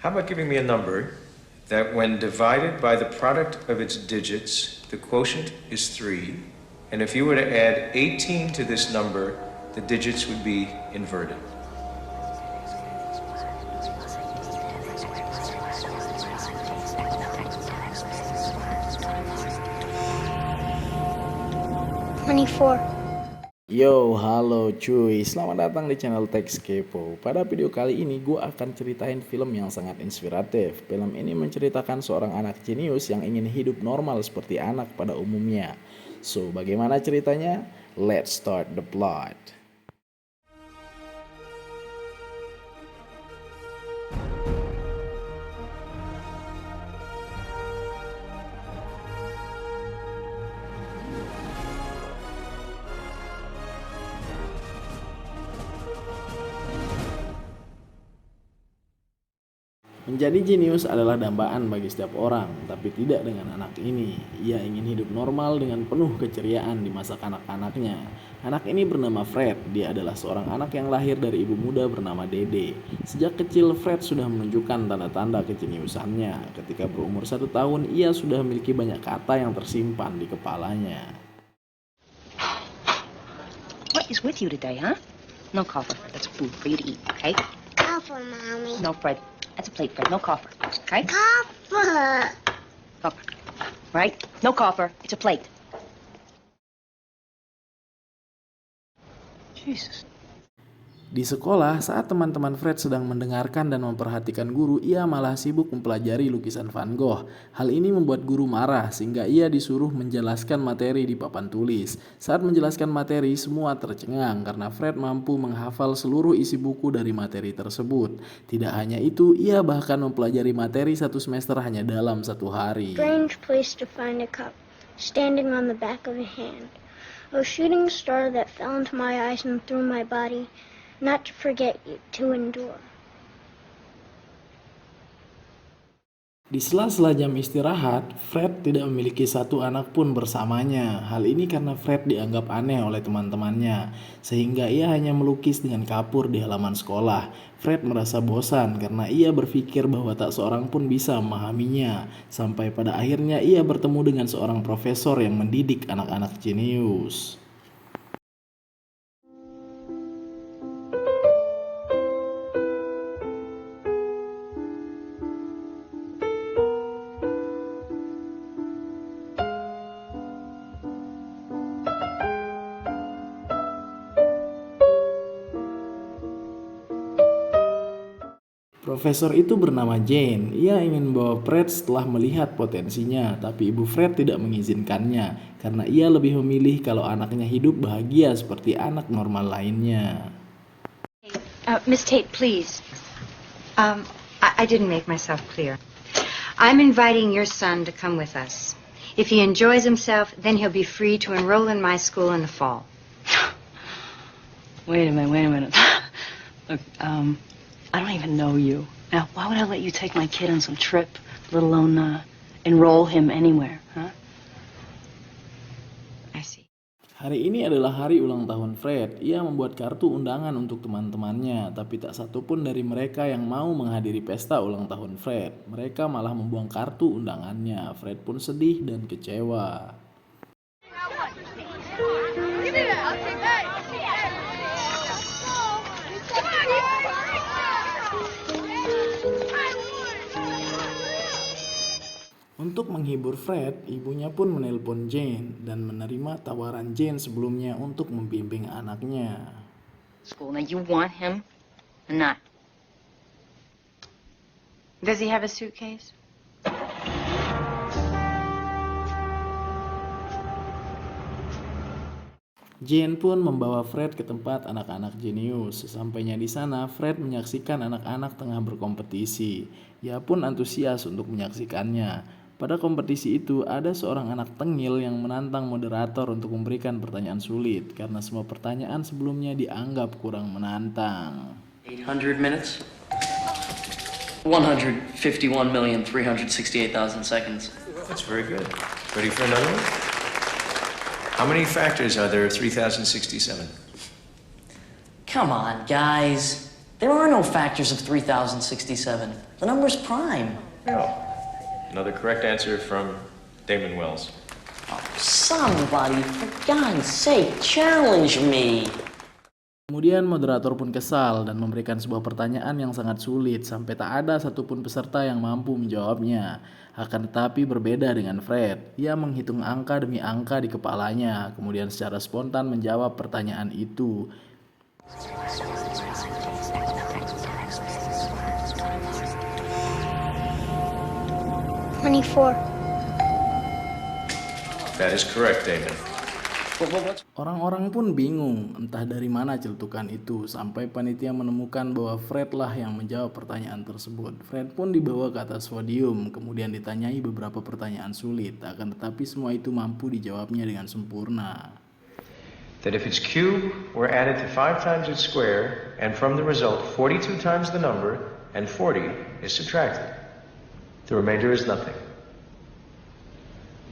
How about giving me a number that when divided by the product of its digits, the quotient is 3, and if you were to add 18 to this number, the digits would be inverted. Yo, halo cuy, selamat datang di channel Tech Kepo. Pada video kali ini gue akan ceritain film yang sangat inspiratif. Film ini menceritakan seorang anak jenius yang ingin hidup normal seperti anak pada umumnya. So, bagaimana ceritanya? Let's start the plot. Menjadi jenius adalah dambaan bagi setiap orang, tapi tidak dengan anak ini. Ia ingin hidup normal dengan penuh keceriaan di masa kanak-kanaknya. Anak ini bernama Fred. Dia adalah seorang anak yang lahir dari ibu muda bernama Dede. Sejak kecil, Fred sudah menunjukkan tanda-tanda kejeniusannya. Ketika berumur 1 tahun, ia sudah memiliki banyak kata yang tersimpan di kepalanya. What is with you today, huh? No coffee. That's food for you to eat, okay? Copper, Mommy. No, Fred. That's a plate, Fred. No coffer, okay? Copper. Coffer. Right? No coffer. It's a plate. Jesus. Di sekolah, saat teman-teman Fred sedang mendengarkan dan memperhatikan guru, ia malah sibuk mempelajari lukisan Van Gogh. Hal ini membuat guru marah sehingga ia disuruh menjelaskan materi di papan tulis. Saat menjelaskan materi, semua tercengang karena Fred mampu menghafal seluruh isi buku dari materi tersebut. Tidak hanya itu, ia bahkan mempelajari materi 1 semester hanya dalam 1 hari. Strange place to find a cup, standing on the back of a hand. A shooting star that fell into my eyes and through my body. Not to forget you, to endure. Di sela-sela jam istirahat, Fred tidak memiliki 1 anak pun bersamanya. Hal ini karena Fred dianggap aneh oleh teman-temannya, sehingga ia hanya melukis dengan kapur di halaman sekolah. Fred merasa bosan karena ia berpikir bahwa tak seorang pun bisa memahaminya. Sampai pada akhirnya ia bertemu dengan seorang profesor yang mendidik anak-anak jenius. Profesor itu bernama Jane. Ia ingin membawa Fred setelah melihat potensinya, tapi ibu Fred tidak mengizinkannya karena ia lebih memilih kalau anaknya hidup bahagia seperti anak normal lainnya. Miss Tate, please. I didn't make myself clear. I'm inviting your son to come with us. If he enjoys himself, then he'll be free to enroll in my school in the fall. Wait a minute. Look, I don't even know you. Now, why would I let you take my kid on some trip, let alone enroll him anywhere, huh? I see. Hari ini adalah hari ulang tahun Fred. Ia membuat kartu undangan untuk teman-temannya, tapi tak satu pun dari mereka yang mau menghadiri pesta ulang tahun Fred. Mereka malah membuang kartu undangannya. Fred pun sedih dan kecewa. Untuk menghibur Fred, ibunya pun menelpon Jane dan menerima tawaran Jane sebelumnya untuk membimbing anaknya. School. Now, you want him or not? Does he have a suitcase? Jane pun membawa Fred ke tempat anak-anak jenius. Sesampainya di sana, Fred menyaksikan anak-anak tengah berkompetisi. Ia pun antusias untuk menyaksikannya. Pada kompetisi itu, ada seorang anak tengil yang menantang moderator untuk memberikan pertanyaan sulit karena semua pertanyaan sebelumnya dianggap kurang menantang. 800 minutes? 151,368,000 seconds. That's very good. Ready for another one? How many factors are there of 3,067? Come on, guys. There are no factors of 3067. The number's prime. No. Another correct answer from Damon Wells. Oh, somebody, for God's sake, challenge me. Kemudian moderator pun kesal dan memberikan sebuah pertanyaan yang sangat sulit sampai tak ada satupun peserta yang mampu menjawabnya. Akan tetapi berbeda dengan Fred, ia menghitung angka demi angka di kepalanya, kemudian secara spontan menjawab pertanyaan itu. 24. That is correct, Damon. Orang-orang pun bingung entah dari mana celetukan itu sampai panitia menemukan bahwa Fred lah yang menjawab pertanyaan tersebut. Fred pun dibawa ke atas podium, kemudian ditanyai beberapa pertanyaan sulit, akan tetapi semua itu mampu dijawabnya dengan sempurna. That if its cube were added to 5 times its square, and from the result 42 times the number, and 40 is subtracted, the remainder is nothing.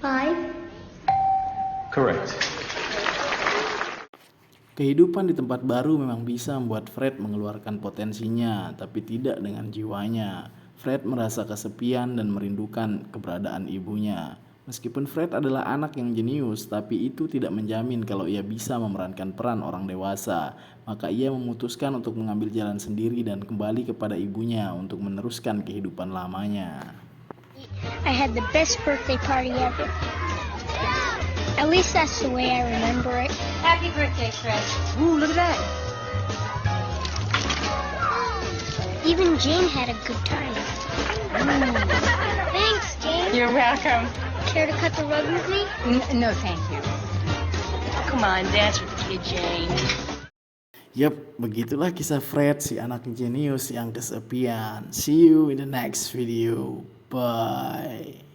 5. Correct. Kehidupan di tempat baru memang bisa membuat Fred mengeluarkan potensinya, tapi tidak dengan jiwanya. Fred merasa kesepian dan merindukan keberadaan ibunya. Meskipun Fred adalah anak yang jenius, tapi itu tidak menjamin kalau ia bisa memerankan peran orang dewasa. Maka ia memutuskan untuk mengambil jalan sendiri dan kembali kepada ibunya untuk meneruskan kehidupan lamanya. I had the best birthday party ever. At least that's the way I remember it. Happy birthday, Fred. Ooh, look at that. Even Jane had a good time. Thanks, Jane. You're welcome. Care to cut the rug with me? No, thank you. Come on, dance with the kid, Jane. Yap, begitulah kisah Fred, si anak jenius yang kesepian. See you in the next video. Bye.